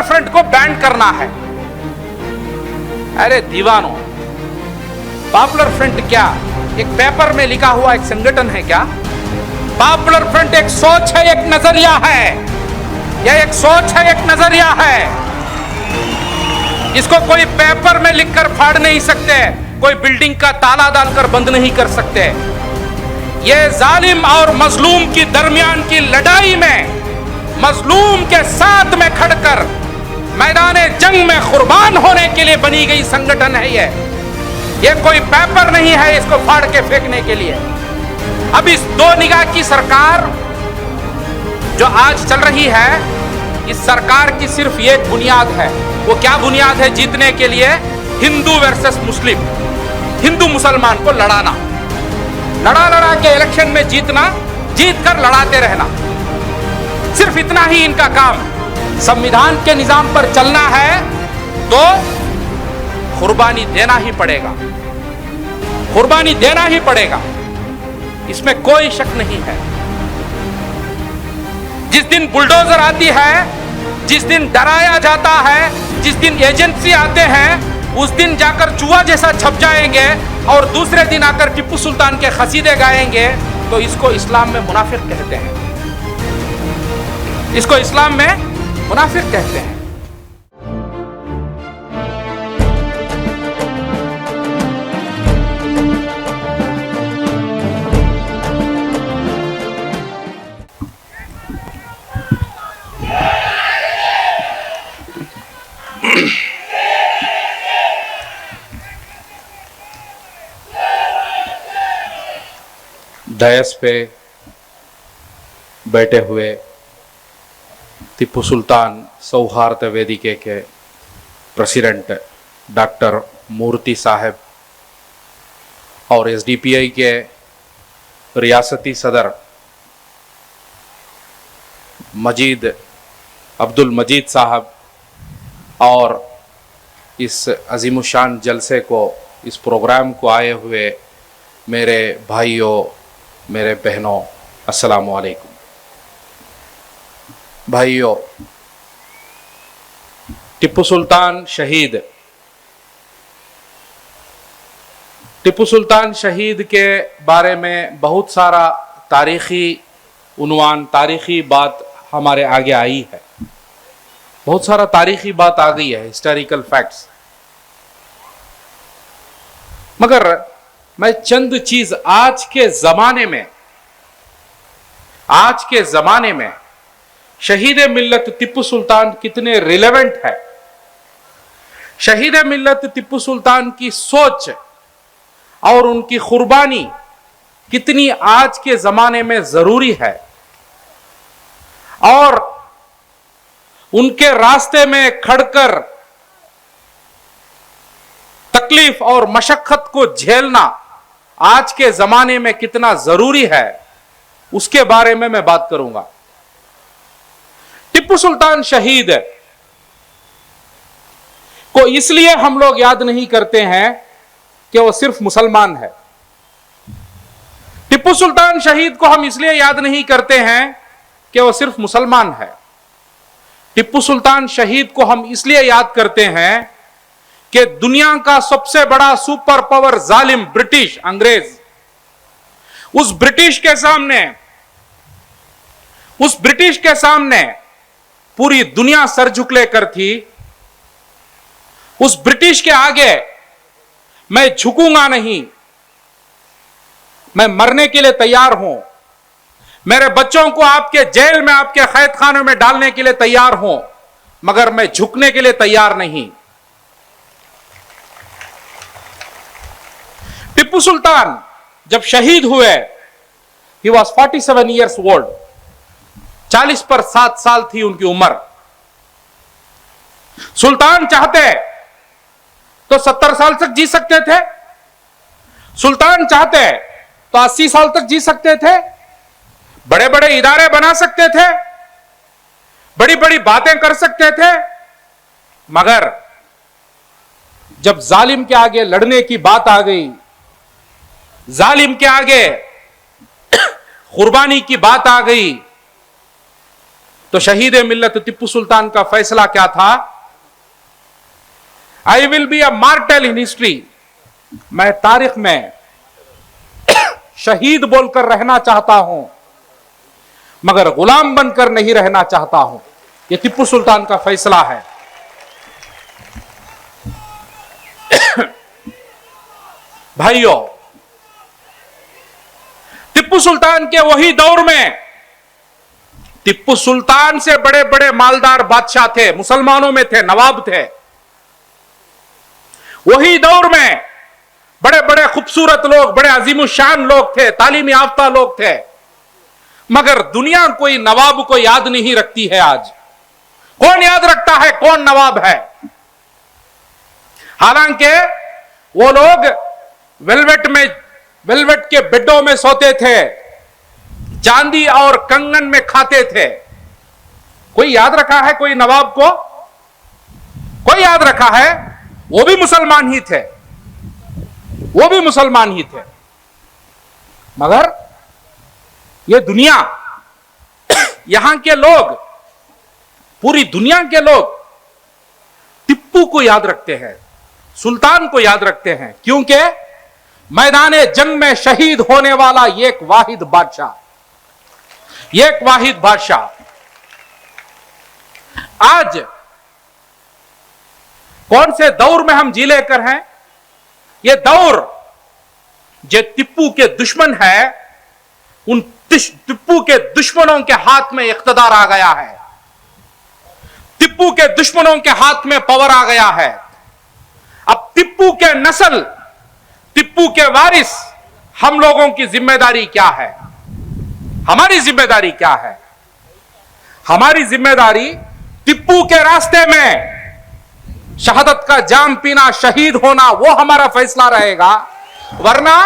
Front को ban करना है। अरे दीवानों, पॉपुलर फ्रंट क्या एक पेपर में लिखा हुआ एक संगठन है क्या? पॉपुलर फ्रंट एक सोच है, एक नजरिया है। यह एक सोच है, एक नजरिया है। इसको कोई पेपर में लिखकर फाड़ नहीं सकते, कोई बिल्डिंग का ताला डालकर बंद नहीं कर सकते। ये जालिम और मजलूम की दरमियान की लड़ाई में मजलूम के साथ में खड़कर मैदाने जंग में कुर्बान होने के लिए बनी गई संगठन है। ये कोई पेपर नहीं है इसको फाड़ के फेंकने के लिए। अब इस दो निगाह की सरकार जो आज चल रही है, इस सरकार की सिर्फ एक बुनियाद है। वो क्या बुनियाद है जीतने के लिए? हिंदू वर्सेस मुस्लिम, हिंदू मुसलमान को लड़ाना, लड़ा के इलेक्शन में जीतना, जीत कर लड़ाते रहना, सिर्फ इतना ही इनका काम। संविधान के निजाम पर चलना है तो कुर्बानी देना ही पड़ेगा, कुर्बानी देना ही पड़ेगा, इसमें कोई शक नहीं है। जिस दिन बुलडोजर आती है, जिस दिन डराया जाता है, जिस दिन एजेंसी आते हैं, उस दिन जाकर चूहा जैसा छप जाएंगे और दूसरे दिन आकर टिप्पू सुल्तान के खसीदे गाएंगे, तो इसको इस्लाम में मुनाफिक कहते हैं। इसको इस्लाम में मुनाफिक कहते हैं। दयस पे बैठे हुए टिप्पू सुल्तान सौहार्द वेदिके के प्रेसिडेंट डॉक्टर मूर्ति साहब और एसडीपीआई के रियासती सदर अब्दुल मजीद साहब और इस अजीमुशान जलसे को, इस प्रोग्राम को आए हुए मेरे भाइयों, मेरे बहनों, अस्सलाम वालेकुम। भाइयों, टिप्पू सुल्तान शहीद, टिप्पू सुल्तान शहीद के बारे में बहुत सारा तारीखी उन्वान, तारीखी बात हमारे आगे आई है। बहुत सारा तारीखी बात आ गई है, हिस्टोरिकल फैक्ट्स। मगर मैं चंद चीज आज के जमाने में शहीद मिल्लत टिप्पू सुल्तान कितने रिलेवेंट है, शहीद मिल्लत टिप्पू सुल्तान की सोच और उनकी कुर्बानी कितनी आज के जमाने में जरूरी है, और उनके रास्ते में खड़कर तकलीफ और मशक्कत को झेलना आज के जमाने में कितना जरूरी है, उसके बारे में मैं बात करूंगा। टिप्पू सुल्तान शहीद को इसलिए हम लोग याद नहीं करते हैं कि वो सिर्फ मुसलमान है। टिप्पू सुल्तान शहीद को हम इसलिए याद नहीं करते हैं कि वो सिर्फ मुसलमान है। टिप्पू सुल्तान शहीद को हम इसलिए याद करते हैं कि दुनिया का सबसे बड़ा सुपर पावर जालिम ब्रिटिश, अंग्रेज, उस ब्रिटिश के सामने पूरी दुनिया सर झुकले कर थी। उस ब्रिटिश के आगे मैं झुकूंगा नहीं, मैं मरने के लिए तैयार हूं, मेरे बच्चों को आपके जेल में, आपके कैद खानों में डालने के लिए तैयार हूं, मगर मैं झुकने के लिए तैयार नहीं। टिप्पू सुल्तान जब शहीद हुए, ही वॉज 47 ईयर्स ओल्ड, 40 पर 7 साल थी उनकी उम्र। सुल्तान चाहते तो 70 साल तक जी सकते थे, सुल्तान चाहते तो 80 साल तक जी सकते थे, बड़े बड़े इदारे बना सकते थे, बड़ी बड़ी बातें कर सकते थे, मगर जब जालिम के आगे लड़ने की बात आ गई, जालिम के आगे कुर्बानी की बात आ गई, तो शहीद मिल्लत टिप्पू सुल्तान का फैसला क्या था? I will be a mortal in history, मैं तारीख में शहीद बोलकर रहना चाहता हूं मगर गुलाम बनकर नहीं रहना चाहता हूं। यह टिप्पू सुल्तान का फैसला है। भाइयों, टिप्पू सुल्तान के वही दौर में टिप्पू सुल्तान से बड़े बड़े मालदार बादशाह थे, मुसलमानों में थे, नवाब थे। वही दौर में बड़े बड़े खूबसूरत लोग, बड़े अजीमुशान लोग थे, तालीम याफ्ता लोग थे, मगर दुनिया कोई नवाब को याद नहीं रखती है। आज कौन याद रखता है कौन नवाब है? हालांकि वो लोग वेलवेट के बेडों में सोते थे, चांदी और कंगन में खाते थे। कोई याद रखा है कोई नवाब को? कोई याद रखा है? वो भी मुसलमान ही थे, वो भी मुसलमान ही थे। मगर ये दुनिया, यहां के लोग, पूरी दुनिया के लोग टिप्पू को याद रखते हैं, सुल्तान को याद रखते हैं, क्योंकि मैदाने जंग में शहीद होने वाला एक वाहिद बादशाह, एक वाहिद बादशाह। आज कौन से दौर में हम जी लेकर हैं? यह दौर जो टिप्पू के दुश्मन है, उन टिप्पू के दुश्मनों के हाथ में इख्तिदार आ गया है। टिप्पू के दुश्मनों के हाथ में पावर आ गया है। अब टिप्पू के नस्ल, टिप्पू के वारिस, हम लोगों की जिम्मेदारी क्या है? हमारी जिम्मेदारी क्या है? हमारी जिम्मेदारी टिप्पू के रास्ते में शहादत का जाम पीना, शहीद होना, वो हमारा फैसला रहेगा। वरना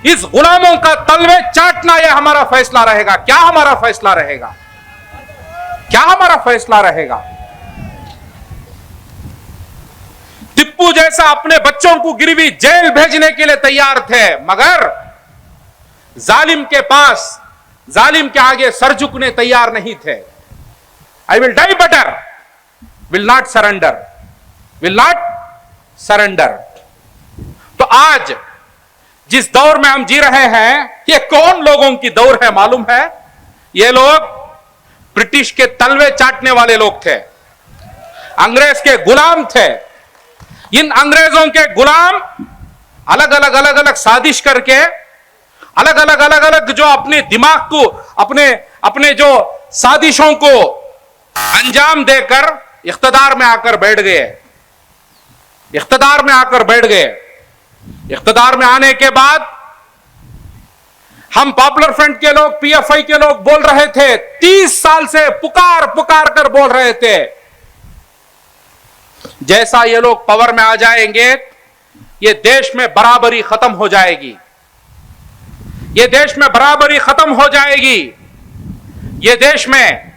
इस गुलामों का तलवे चाटना, यह हमारा फैसला रहेगा। क्या हमारा फैसला रहेगा? क्या हमारा फैसला रहेगा? टिप्पू जैसा अपने बच्चों को गिरवी जेल भेजने के लिए तैयार थे, मगर जालिम के पास, जालिम के आगे सर झुकने तैयार नहीं थे। I will die better, will not surrender, will not surrender। तो आज जिस दौर में हम जी रहे हैं, ये कौन लोगों की दौर है मालूम है? ये लोग ब्रिटिश के तलवे चाटने वाले लोग थे, अंग्रेज के गुलाम थे। इन अंग्रेजों के गुलाम अलग अलग साजिश करके, अलग अलग जो अपने दिमाग को, अपने जो साजिशों को अंजाम देकर इख्तिदार में आकर बैठ गए। इख्तिदार में आकर बैठ गए। इख्तिदार में आने के बाद हम पॉपुलर फ्रंट के लोग, पीएफआई के लोग बोल रहे थे, 30 साल से पुकार कर बोल रहे थे, जैसा ये लोग पावर में आ जाएंगे, ये देश में बराबरी खत्म हो जाएगी, ये देश में बराबरी खत्म हो जाएगी, ये देश में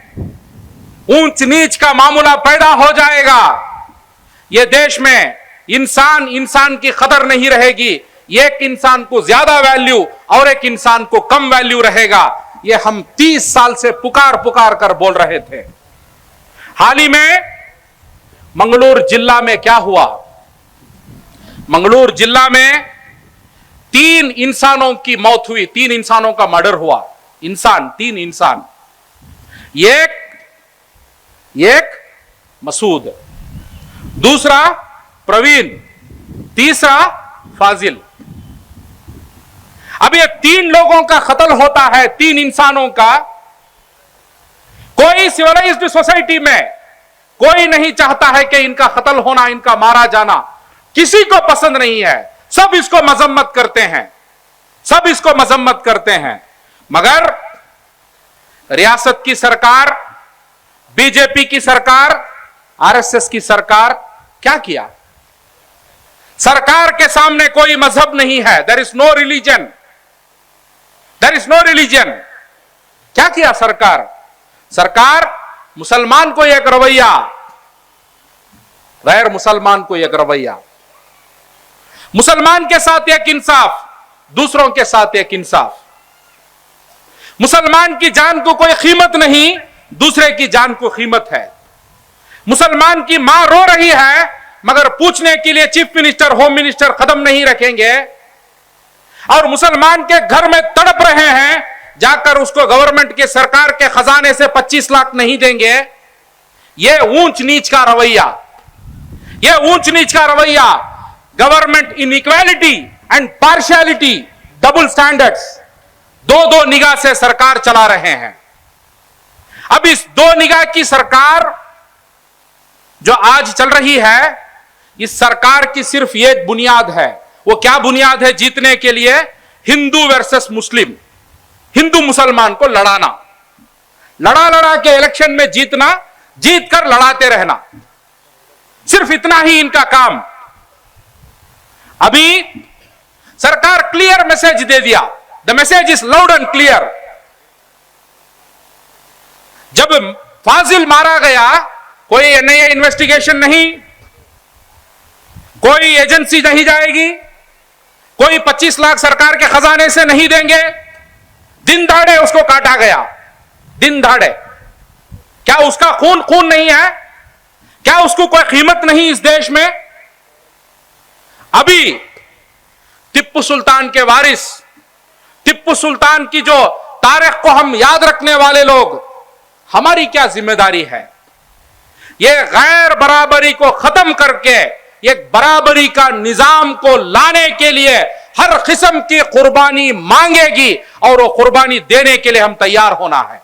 ऊंच नीच का मामला पैदा हो जाएगा, ये देश में इंसान की कदर नहीं रहेगी, एक इंसान को ज्यादा वैल्यू और एक इंसान को कम वैल्यू रहेगा। ये हम 30 साल से पुकार कर बोल रहे थे। हाल ही में मंगलूर जिला में क्या हुआ? मंगलूर जिला में 3 इंसानों की मौत हुई, 3 इंसानों का मर्डर हुआ। 3 इंसान, एक मसूद, दूसरा प्रवीण, तीसरा फाजिल। अब ये 3 लोगों का कत्ल होता है, 3 इंसानों का। कोई सिविलाइज्ड सोसाइटी में कोई नहीं चाहता है कि इनका कत्ल होना, इनका मारा जाना, किसी को पसंद नहीं है। सब इसको मजम्मत करते हैं, सब इसको मजम्मत करते हैं। मगर रियासत की सरकार, बीजेपी की सरकार, आरएसएस की सरकार क्या किया? सरकार के सामने कोई मजहब नहीं है। There is no religion, there is no religion. क्या किया सरकार? सरकार मुसलमान को एक रवैया, गैर मुसलमान को एक रवैया, मुसलमान के साथ एक इंसाफ, दूसरों के साथ एक इंसाफ। मुसलमान की जान को कोई कीमत नहीं, दूसरे की जान को कीमत है। मुसलमान की मां रो रही है मगर पूछने के लिए चीफ मिनिस्टर, होम मिनिस्टर कदम नहीं रखेंगे, और मुसलमान के घर में तड़प रहे हैं, जाकर उसको गवर्नमेंट के, सरकार के खजाने से 25 लाख नहीं देंगे। यह ऊंच नीच का रवैया, यह ऊंच नीच का रवैया, government inequality and partiality, double standards, दो दो निगाह से सरकार चला रहे हैं। अब इस दो निगाह की सरकार जो आज चल रही है, इस सरकार की सिर्फ एक बुनियाद है। वो क्या बुनियाद है? जीतने के लिए हिंदू वर्सेस मुस्लिम, हिंदू मुसलमान को लड़ाना, लड़ा लड़ा के इलेक्शन में जीतना, जीत कर लड़ाते रहना, सिर्फ इतना ही इनका काम। अभी सरकार क्लियर मैसेज दे दिया, the message is loud and clear. जब फाजिल मारा गया, कोई एनआईए इन्वेस्टिगेशन नहीं, कोई एजेंसी नहीं जाएगी, कोई 25 लाख सरकार के खजाने से नहीं देंगे, दिन दहाड़े उसको काटा गया, दिन दहाड़े। क्या उसका खून खून नहीं है? क्या उसको कोई कीमत नहीं इस देश में? अभी टिप्पू सुल्तान के वारिस, टिप्पू सुल्तान की जो तारीख को हम याद रखने वाले लोग, हमारी क्या जिम्मेदारी है? यह गैर बराबरी को खत्म करके एक बराबरी का निजाम को लाने के लिए हर किस्म की कुर्बानी मांगेगी, और वो कुर्बानी देने के लिए हम तैयार होना है,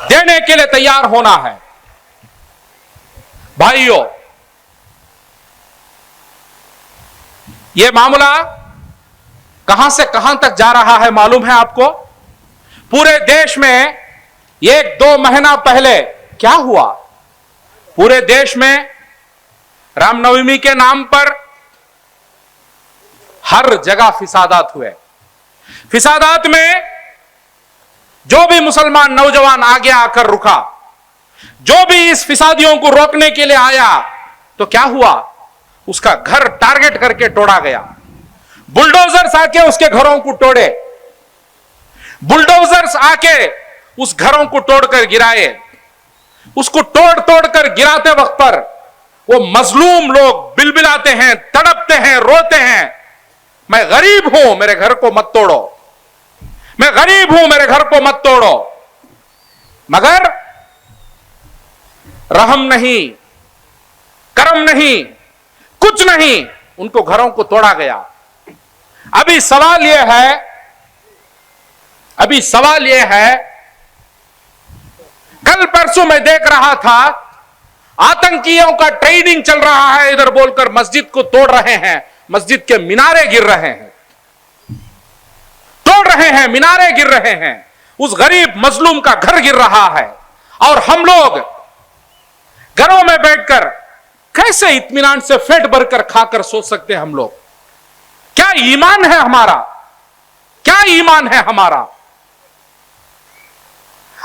देने के लिए तैयार होना है। भाइयों, यह मामला कहां से कहां तक जा रहा है मालूम है आपको? पूरे देश में 1-2 महीना पहले क्या हुआ? पूरे देश में रामनवमी के नाम पर हर जगह फिसादात हुए। फिसादात में जो भी मुसलमान नौजवान आगे आकर रुका, जो भी इस फिसादियों को रोकने के लिए आया, तो क्या हुआ? उसका घर टारगेट करके तोड़ा गया। बुलडोजर्स आके उसके घरों को तोड़े, बुलडोजर्स आके उस घरों को तोड़कर गिराए। उसको तोड़ तोड़ कर गिराते वक्त पर वो मजलूम लोग बिलबिलाते हैं, तड़पते हैं, रोते हैं, मैं गरीब हूं, मेरे घर को मत तोड़ो, मैं गरीब हूं, मेरे घर को मत तोड़ो। मगर रहम नहीं, करम नहीं, कुछ नहीं, उनको घरों को तोड़ा गया। अभी सवाल यह है, कल परसों मैं देख रहा था, आतंकियों का ट्रेनिंग चल रहा है, इधर बोलकर मस्जिद को तोड़ रहे हैं, मस्जिद के मीनारे गिर रहे हैं, तोड़ रहे हैं, मीनारे गिर रहे हैं, उस गरीब मजलूम का घर गिर रहा है। और हम लोग घरों में बैठकर कैसे इत्मीनान से पेट भरकर खाकर सो सकते हैं? हम लोग, क्या ईमान है हमारा? क्या ईमान है हमारा?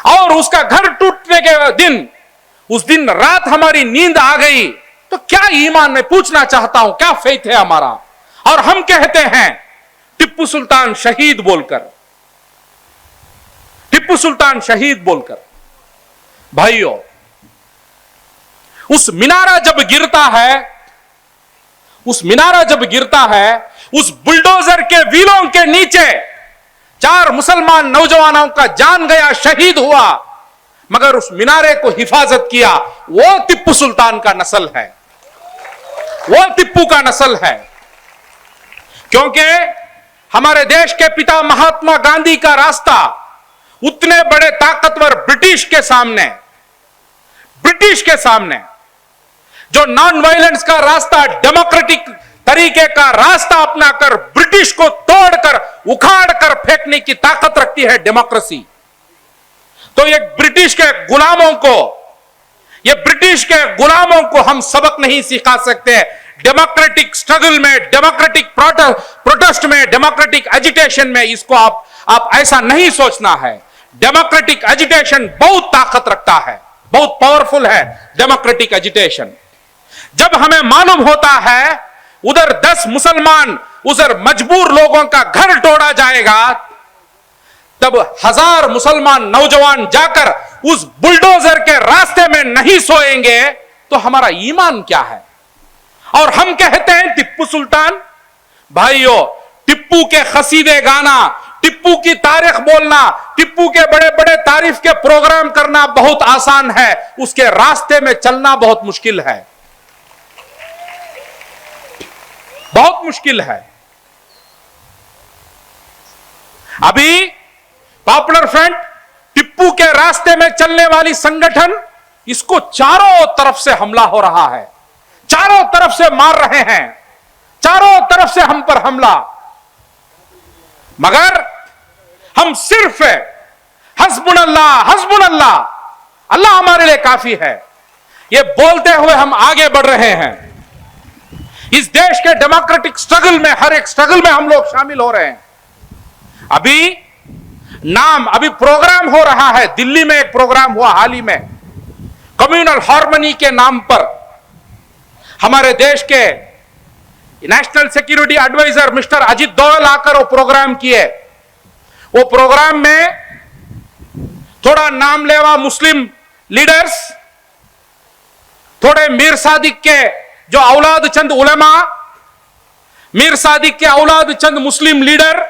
और उसका घर टूटने के दिन, उस दिन रात हमारी नींद आ गई, तो क्या ईमान? मैं पूछना चाहता हूं, क्या फेथ है हमारा? और हम कहते हैं टिप्पू सुल्तान शहीद बोलकर, टिप्पू सुल्तान शहीद बोलकर। भाइयों, उस मीनारा जब गिरता है, उस मीनारा जब गिरता है, उस बुलडोजर के व्हीलों के नीचे 4 मुसलमान नौजवानों का जान गया, शहीद हुआ, मगर उस मीनारे को हिफाजत किया, वो टिप्पू सुल्तान का नस्ल है, वो टिप्पू का नस्ल है। क्योंकि हमारे देश के पिता महात्मा गांधी का रास्ता उतने बड़े ताकतवर ब्रिटिश के सामने जो नॉन वायलेंस का रास्ता, डेमोक्रेटिक तरीके का रास्ता अपनाकर ब्रिटिश को तोड़कर, उखाड़कर फेंकने की ताकत रखती है डेमोक्रेसी। तो ये ब्रिटिश के गुलामों को हम सबक नहीं सिखा सकते। डेमोक्रेटिक स्ट्रगल में, डेमोक्रेटिक प्रोटेस्ट में, डेमोक्रेटिक एजिटेशन में, इसको आप ऐसा नहीं सोचना है। डेमोक्रेटिक एजिटेशन बहुत ताकत रखता है, बहुत पावरफुल है डेमोक्रेटिक एजिटेशन। जब हमें मालूम होता है उधर 10 मुसलमान, उधर मजबूर लोगों का घर तोड़ा जाएगा, तब 1000 मुसलमान नौजवान जाकर उस बुलडोजर के रास्ते में नहीं सोएंगे तो हमारा ईमान क्या है? और हम कहते हैं टिप्पू सुल्तान। भाइयों, टिप्पू के खसीदे गाना, टिप्पू की तारीख बोलना, टिप्पू के बड़े बड़े तारीफ के प्रोग्राम करना बहुत आसान है, उसके रास्ते में चलना बहुत मुश्किल है, बहुत मुश्किल है। अभी पॉपुलर फ्रंट टिप्पू के रास्ते में चलने वाली संगठन, इसको चारों तरफ से हमला हो रहा है, चारों तरफ से मार रहे हैं, चारों तरफ से हम पर हमला। मगर हम सिर्फ हस्बुनल्लाह हस्बुनल्लाह, अल्लाह हमारे लिए काफी है, ये बोलते हुए हम आगे बढ़ रहे हैं। इस देश के डेमोक्रेटिक स्ट्रगल में, हर एक स्ट्रगल में हम लोग शामिल हो रहे हैं। अभी प्रोग्राम हो रहा है, दिल्ली में एक प्रोग्राम हुआ हाल ही में, कम्युनल हार्मनी के नाम पर। हमारे देश के national security advisor mister Ajit Doval आकर वो प्रोग्राम किए। वो प्रोग्राम में थोड़ा नाम लेवा मुस्लिम लीडर्स, थोड़े मीर सादिक के जो औलाद चंद उलेमा, मीर सादिक के औलाद चंद मुस्लिम लीडर,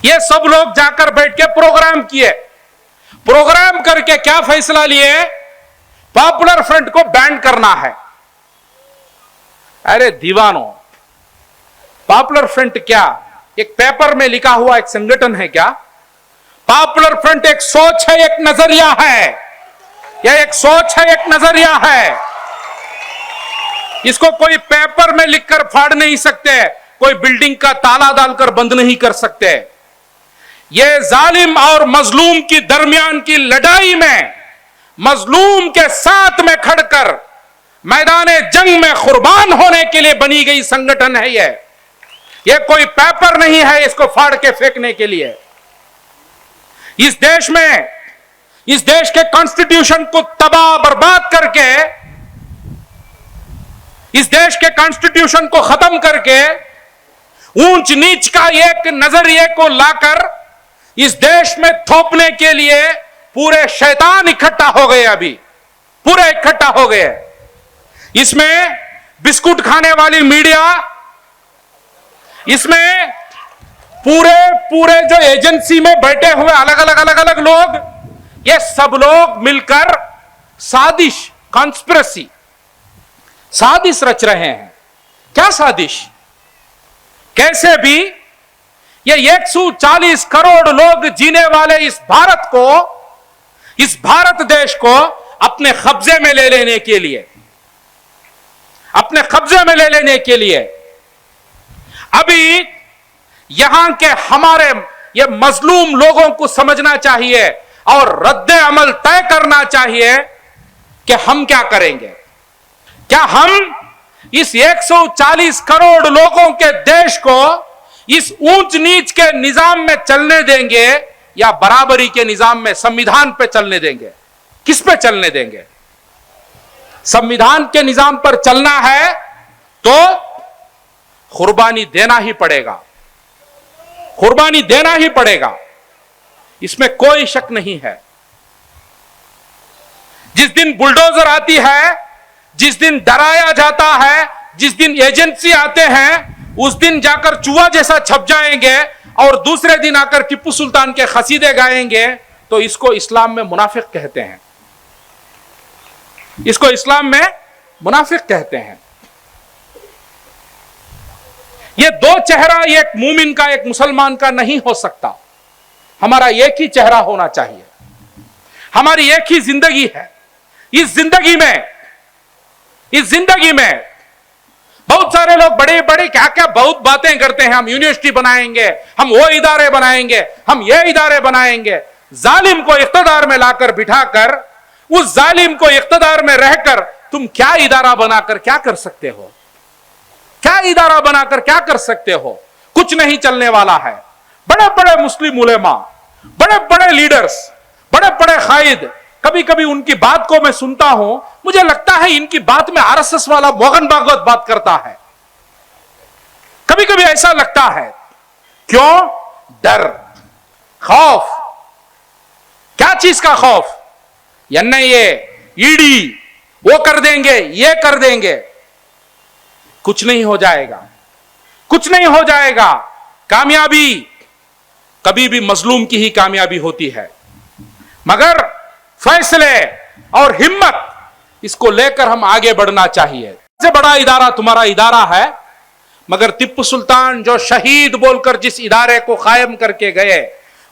ये सब लोग जाकर बैठ के प्रोग्राम किए। प्रोग्राम करके क्या फैसला लिए? पॉपुलर फ्रंट को बैन करना है। अरे दीवानों, पॉपुलर फ्रंट क्या एक पेपर में लिखा हुआ एक संगठन है क्या? पॉपुलर फ्रंट एक सोच है, एक नजरिया है, यह एक सोच है, एक नजरिया है। इसको कोई पेपर में लिखकर फाड़ नहीं सकते, कोई बिल्डिंग का ताला डालकर बंद नहीं कर सकते। यह जालिम और मजलूम की दरमियान की लड़ाई में मजलूम के साथ में खड़कर मैदाने जंग में कुर्बान होने के लिए बनी गई संगठन है। यह कोई पेपर नहीं है इसको फाड़ के फेंकने के लिए। इस देश में, इस देश के कॉन्स्टिट्यूशन को तबाह बर्बाद करके, इस देश के कॉन्स्टिट्यूशन को खत्म करके ऊंच नीच का एक नजरिए को लाकर इस देश में थोपने के लिए पूरे शैतान इकट्ठा हो गए। अभी पूरे इकट्ठा हो गए। इसमें बिस्कुट खाने वाली मीडिया, इसमें पूरे जो एजेंसी में बैठे हुए अलग अलग लोग, ये सब लोग मिलकर साजिश, कॉन्स्पिरेसी, साजिश रच रहे हैं। क्या साजिश? कैसे भी ये 140 करोड़ लोग जीने वाले इस भारत को, इस भारत देश को अपने कब्जे में ले लेने के लिए, अपने कब्जे में ले लेने के लिए अभी यहां के हमारे ये मजलूम लोगों को समझना चाहिए और रद्दे अमल तय करना चाहिए कि हम क्या करेंगे। क्या हम इस 140 करोड़ लोगों के देश को इस ऊंच नीच के निजाम में चलने देंगे या बराबरी के निजाम में, संविधान पे चलने देंगे? किस पे चलने देंगे? संविधान के निजाम पर चलना है तो कुर्बानी देना ही पड़ेगा, कुर्बानी देना ही पड़ेगा, इसमें कोई शक नहीं है। जिस दिन बुलडोजर आती है, जिस दिन डराया जाता है, जिस दिन एजेंसी आते हैं, उस दिन जाकर चूहा जैसा छप जाएंगे और दूसरे दिन आकर टिप्पू सुल्तान के खसीदे गाएंगे, तो इसको इस्लाम में मुनाफिक कहते हैं। इसको इस्लाम में मुनाफिक कहते हैं। यह दो चेहरा एक मूमिन का, एक मुसलमान का नहीं हो सकता। हमारा एक ही चेहरा होना चाहिए। हमारी एक ही जिंदगी है। इस जिंदगी में बहुत सारे लोग बड़े बड़े क्या क्या बहुत बातें करते हैं। हम यूनिवर्सिटी बनाएंगे, हम वो इदारे बनाएंगे, हम ये इदारे बनाएंगे। जालिम को इख्तिदार में लाकर बिठाकर, उस जालिम को इख्तिदार में रहकर तुम क्या इदारा बनाकर क्या कर सकते हो? क्या इदारा बनाकर क्या कर सकते हो? कुछ नहीं चलने वाला है। बड़े बड़े मुस्लिम उलेमा, बड़े बड़े लीडर्स, बड़े बड़े कायद, कभी कभी उनकी बात को मैं सुनता हूं, मुझे लगता है इनकी बात में आरएसएस वाला मोहन भागवत बात करता है। कभी कभी ऐसा लगता है। क्यों? डर, खौफ। क्या चीज का खौफ? एनआईए, ईडी वो कर देंगे, ये कर देंगे। कुछ नहीं हो जाएगा, कुछ नहीं हो जाएगा। कामयाबी कभी भी मजलूम की ही कामयाबी होती है, मगर फैसले और हिम्मत, इसको लेकर हम आगे बढ़ना चाहिए। सबसे बड़ा इदारा तुम्हारा इदारा है, मगर टिप्पू सुल्तान जो शहीद बोलकर जिस इदारे को कायम करके गए,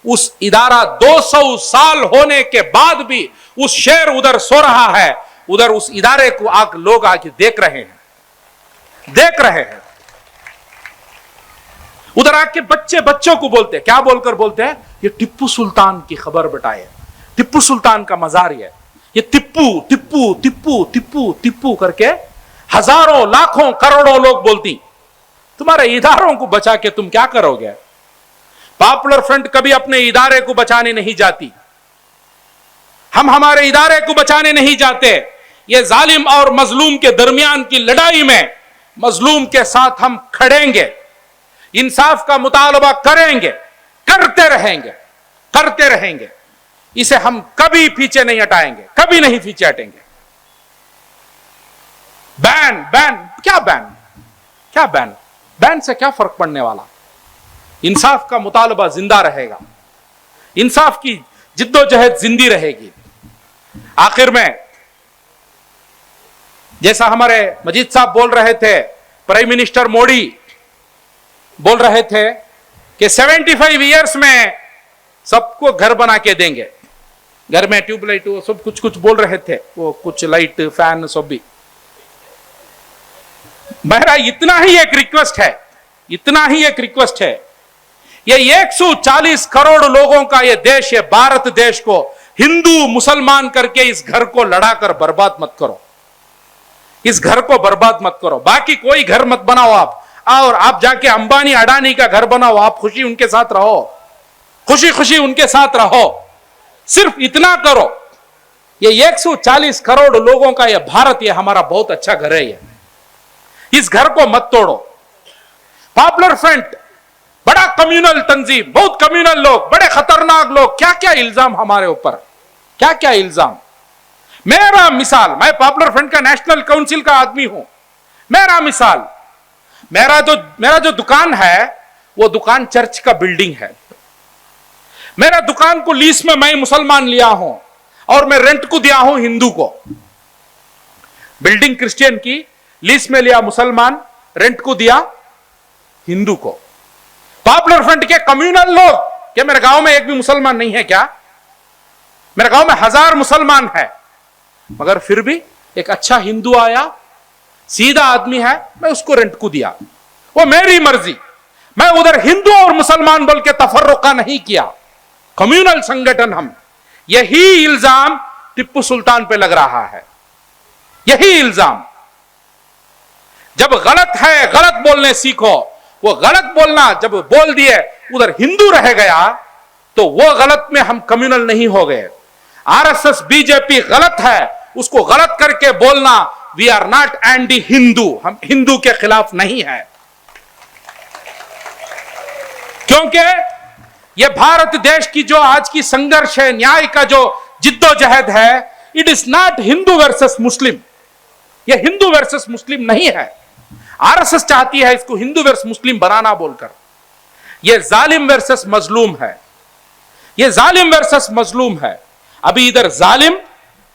उस इदारा 200 साल होने के बाद भी उस शेर उधर सो रहा है, उधर उस इदारे को लोग आके देख रहे हैं, देख रहे हैं। उधर आके बच्चों को बोलते हैं, क्या बोलकर बोलते हैं? ये टिप्पू सुल्तान की खबर बताए, टिप्पू सुल्तान का मजार है। ये टिप्पू टिप्पू टिप्पू टिप्पू टिप्पू करके हजारों लाखों करोड़ों लोग बोलती। तुम्हारे इदारों को बचा के तुम क्या करोगे? पॉपुलर फ्रंट कभी अपने इदारे को बचाने नहीं जाती, हम हमारे इदारे को बचाने नहीं जाते। ये जालिम और मजलूम के दरमियान की लड़ाई में मजलूम के साथ हम खड़ेंगे, इंसाफ का मुतालबा करेंगे, करते रहेंगे, करते रहेंगे। इसे हम कभी पीछे नहीं हटाएंगे, कभी नहीं पीछे हटेंगे। बैन बैन क्या बैन, क्या बैन? बैन से क्या फर्क पड़ने वाला? इंसाफ का मुतालबा जिंदा रहेगा, इंसाफ की जिद्दोजहद जिंदी रहेगी। आखिर में जैसा हमारे मजीद साहब बोल रहे थे, प्राइम मिनिस्टर मोदी बोल रहे थे कि 75 इयर्स में सबको घर बना के देंगे, घर में ट्यूबलाइट, वो सब कुछ कुछ बोल रहे थे, वो कुछ लाइट फैन सब भी। मेरा इतना ही एक रिक्वेस्ट है, इतना ही एक रिक्वेस्ट है, ये 140 करोड़ लोगों का ये देश, ये भारत देश को हिंदू मुसलमान करके इस घर को लड़ाकर बर्बाद मत करो, इस घर को बर्बाद मत करो। बाकी कोई घर मत बनाओ आप, और आप जाके अंबानी अडानी का घर बनाओ, आप खुशी उनके साथ रहो, खुशी खुशी उनके साथ रहो। सिर्फ इतना करो, ये 140 करोड़ लोगों का ये भारत, ये हमारा बहुत अच्छा घर है, ये इस घर को मत तोड़ो। पॉपुलर फ्रंट बड़ा कम्युनल तंजीम, बहुत कम्युनल लोग, बड़े खतरनाक लोग, क्या क्या इल्जाम हमारे ऊपर, क्या क्या इल्जाम। मेरा मिसाल, मैं पॉपुलर फ्रंट का नेशनल काउंसिल का आदमी हूं। मेरा मिसाल, मेरा जो दुकान है, वो दुकान चर्च का बिल्डिंग है। मेरा दुकान को लीज में मैं मुसलमान लिया हूं और मैं रेंट को दिया हूं हिंदू को। बिल्डिंग क्रिश्चियन की, लीज में लिया मुसलमान, रेंट को दिया हिंदू को। पॉपुलर फ्रंट के कम्युनल लोग, क्या मेरे गांव में एक भी मुसलमान नहीं है क्या? मेरे गांव में 1000 मुसलमान है, मगर फिर भी एक अच्छा हिंदू आया, सीधा आदमी है, मैं उसको रेंट को दिया। वो मेरी मर्जी, मैं उधर हिंदू और मुसलमान बोल के तफर्रुका नहीं किया, कम्युनल संगठन हम। यही इल्जाम टिप्पू सुल्तान पे लग रहा है, यही इल्जाम। जब गलत है, गलत बोलने सीखो। वो गलत बोलना जब बोल दिए, उधर हिंदू रह गया, तो वो गलत में हम कम्युनल नहीं हो गए। आरएसएस बीजेपी गलत है, उसको गलत करके बोलना, we are not anti Hindu, हम हिंदू के खिलाफ नहीं है। क्योंकि यह भारत देश की जो आज की संघर्ष है, न्याय का जो जिद्दोजहद है, it is not Hindu versus Muslim. यह हिंदू वर्सेस मुस्लिम नहीं है। आरएसएस चाहती है इसको हिंदू वर्सेस मुस्लिम बनाना बोलकर। यह जालिम वर्सेस मजलूम है, यह जालिम वर्सेस मजलूम है। अभी इधर जालिम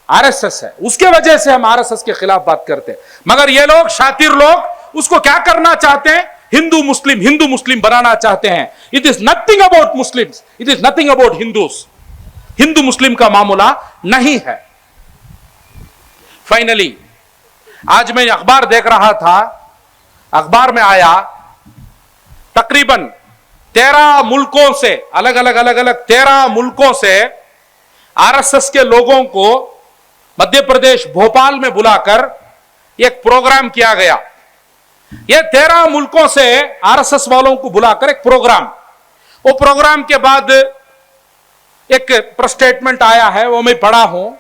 आरएसएस है, उसके वजह से हम आरएसएस के खिलाफ बात करते हैं। मगर ये लोग, शातिर लोग, उसको क्या करना चाहते हैं? हिंदू मुस्लिम बनाना चाहते हैं। It is nothing about Muslims, it is nothing about Hindus. हिंदू मुस्लिम का मामला नहीं है। फाइनली आज मैं अखबार देख रहा था, अखबार में आया तकरीबन 13 मुल्कों से, अलग अलग 13 मुल्कों से आरएसएस के लोगों को मध्य प्रदेश भोपाल में बुलाकर एक प्रोग्राम किया गया। यह 13 मुल्कों से आरएसएस वालों को बुलाकर एक प्रोग्राम, वो प्रोग्राम के बाद एक स्टेटमेंट आया है, वो मैं पढ़ा हूं,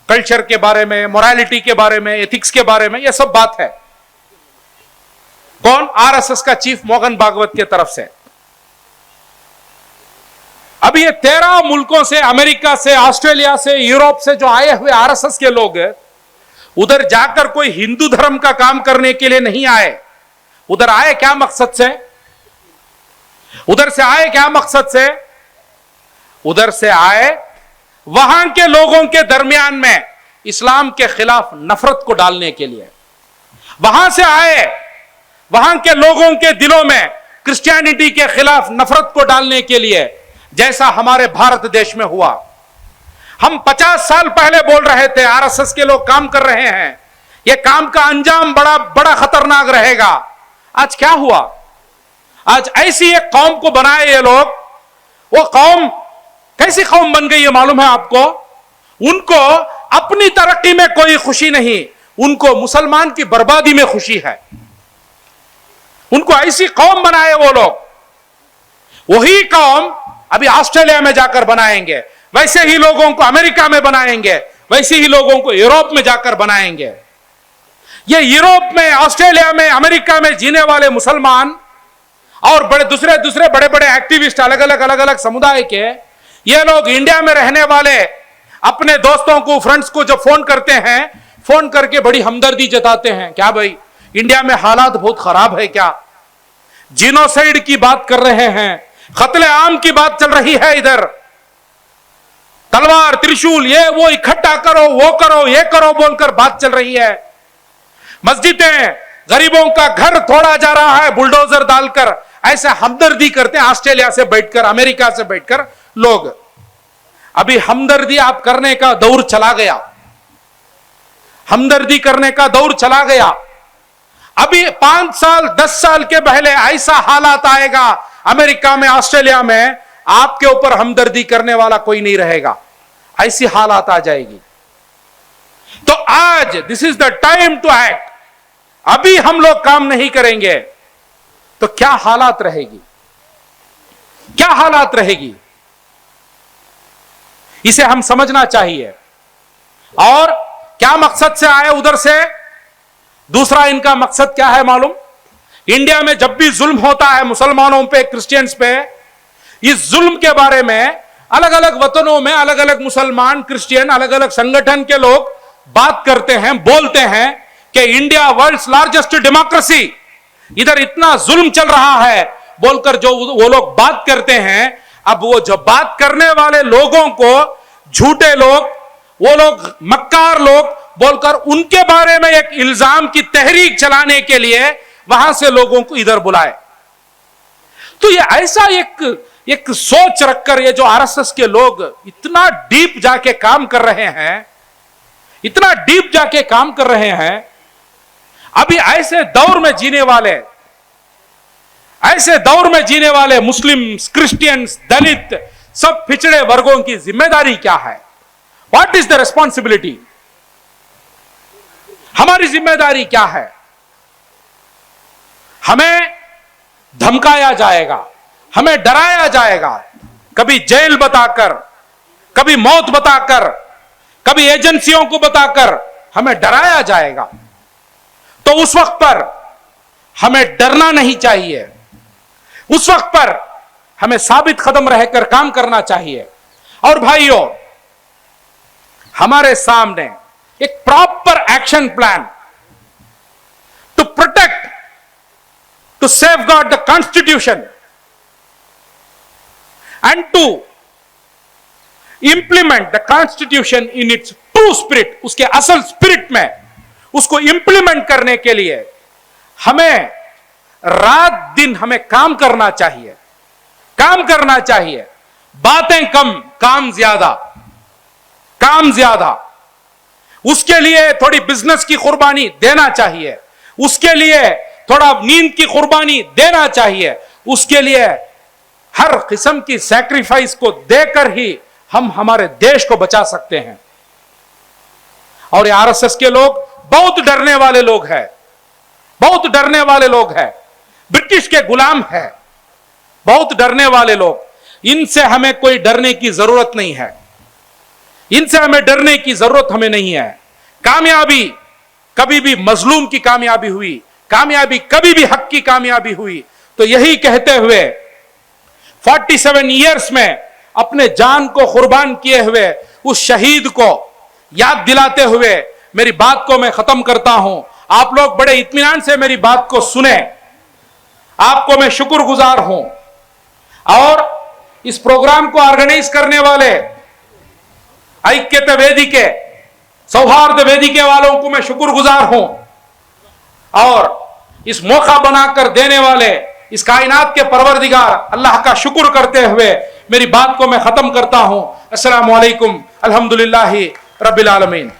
कल्चर के बारे में, मोरालिटी के बारे में, एथिक्स के बारे में, यह सब बात है। कौन? आरएसएस का चीफ मोहन भागवत के तरफ से। अब ये 13 मुल्कों से, अमेरिका से, ऑस्ट्रेलिया से, यूरोप से जो आए हुए आरएसएस के लोग उधर जाकर कोई हिंदू धर्म का काम करने के लिए नहीं आए। उधर आए क्या मकसद से? उधर से आए क्या मकसद से? उधर से आए वहां के लोगों के दरमियान में इस्लाम के खिलाफ नफरत को डालने के लिए। वहां से आए वहां के लोगों के दिलों में क्रिश्चियनिटी के खिलाफ नफरत को डालने के लिए, जैसा हमारे भारत देश में हुआ। हम 50 साल पहले बोल रहे थे आरएसएस के लोग काम कर रहे हैं, यह काम का अंजाम बड़ा बड़ा खतरनाक रहेगा। आज क्या हुआ? आज ऐसी एक कौम को बनाए ये लोग। वो कौम कैसी कौम बन गई है मालूम है आपको? उनको अपनी तरक्की में कोई खुशी नहीं, उनको मुसलमान की बर्बादी में खुशी है। उनको ऐसी कौम बनाए वो लोग। वही कौम अभी ऑस्ट्रेलिया में जाकर बनाएंगे, वैसे ही लोगों को अमेरिका में बनाएंगे, वैसे ही लोगों को यूरोप में जाकर बनाएंगे। ये यूरोप में, ऑस्ट्रेलिया में, अमेरिका में जीने वाले मुसलमान और दूसरे बड़े बड़े एक्टिविस्ट, अलग अलग समुदाय के, ये लोग इंडिया में रहने वाले अपने दोस्तों को, फ्रेंड्स को जब फोन करते हैं, फोन करके बड़ी हमदर्दी जताते हैं। क्या भाई, इंडिया में हालात बहुत खराब है क्या? जीनोसाइड की बात कर रहे हैं, कत्ले आम की बात चल रही है इधर। तलवार, त्रिशूल, ये वो इकट्ठा करो, वो करो, ये करो बोलकर बात चल रही है। मस्जिदें, गरीबों का घर तोड़ा जा रहा है बुलडोजर डालकर, ऐसे हमदर्दी करते हैं ऑस्ट्रेलिया से बैठकर, अमेरिका से बैठकर लोग। अभी हमदर्दी आप करने का दौर चला गया, हमदर्दी करने का दौर चला गया। अभी 5 साल 10 साल के पहले ऐसा हालात आएगा अमेरिका में, ऑस्ट्रेलिया में, आपके ऊपर हमदर्दी करने वाला कोई नहीं रहेगा। ऐसी हालात आ जाएगी। तो आज this is the time to act. अभी हम लोग काम नहीं करेंगे तो क्या हालात रहेगी? क्या हालात रहेगी? इसे हम समझना चाहिए। और क्या मकसद से आए उधर से? दूसरा इनका मकसद क्या है मालूम? इंडिया में जब भी जुल्म होता है मुसलमानों पे, क्रिश्चियंस पे, इस जुल्म के बारे में अलग अलग वतनों में अलग अलग मुसलमान, क्रिश्चियन, अलग अलग संगठन के लोग बात करते हैं, बोलते हैं कि इंडिया वर्ल्ड्स लार्जेस्ट डेमोक्रेसी, इधर इतना जुल्म चल रहा है बोलकर जो वो लोग बात करते हैं। अब वो जो बात करने वाले लोगों को झूठे लोग, वो लोग मक्कार लोग बोलकर उनके बारे में एक इल्जाम की तहरीक चलाने के लिए वहां से लोगों को इधर बुलाए। तो ये ऐसा एक सोच रखकर ये जो आरएसएस के लोग इतना डीप जाके काम कर रहे हैं, इतना डीप जाके काम कर रहे हैं। अभी ऐसे दौर में जीने वाले मुस्लिम्स, क्रिश्चियंस, दलित, सब पिछड़े वर्गों की जिम्मेदारी क्या है? What is the responsibility? हमारी जिम्मेदारी क्या है? हमें धमकाया जाएगा, हमें डराया जाएगा, कभी जेल बताकर, कभी मौत बताकर, कभी एजेंसियों को बताकर हमें डराया जाएगा। तो उस वक्त पर हमें डरना नहीं चाहिए। उस वक्त पर हमें साबित कदम रहकर काम करना चाहिए। और भाइयों, हमारे सामने एक proper action plan to protect, to safeguard the constitution and to implement the constitution in its true spirit, उसके असल स्पिरिट में उसको इंप्लीमेंट करने के लिए हमें रात दिन हमें काम करना चाहिए, काम करना चाहिए। बातें कम, काम ज्यादा, काम ज्यादा। उसके लिए थोड़ी बिजनेस की कुर्बानी देना चाहिए, उसके लिए थोड़ा नींद की कुर्बानी देना चाहिए, उसके लिए हर किस्म की सैक्रिफाइस को देकर ही हम हमारे देश को बचा सकते हैं। और आरएसएस के लोग बहुत डरने वाले लोग हैं, बहुत डरने वाले लोग हैं, ब्रिटिश के गुलाम है, बहुत डरने वाले लोग। इनसे हमें कोई डरने की जरूरत नहीं है, इनसे हमें डरने की जरूरत हमें नहीं है। कामयाबी कभी भी मजलूम की कामयाबी हुई, कामयाबी कभी भी हक की कामयाबी हुई तो यही कहते हुए 47 ईयर्स में अपने जान को कुर्बान किए हुए उस शहीद को याद दिलाते हुए मेरी बात को मैं खत्म करता हूं। आप लोग बड़े इत्मीनान से मेरी बात को सुने, आपको मैं शुक्रगुजार हूं। और इस प्रोग्राम को ऑर्गेनाइज करने वाले ऐक्यता वेदिके, सौहार्द वेदिके वालों को मैं शुक्रगुजार हूं। और इस मौका बनाकर देने वाले इस कायनात के परवरदिगार अल्लाह का शुक्र करते हुए मेरी बात को मैं खत्म करता हूं। अस्सलामु अलैकुम, अल्हम्दुलिल्लाहि रब्बिल आलमीन।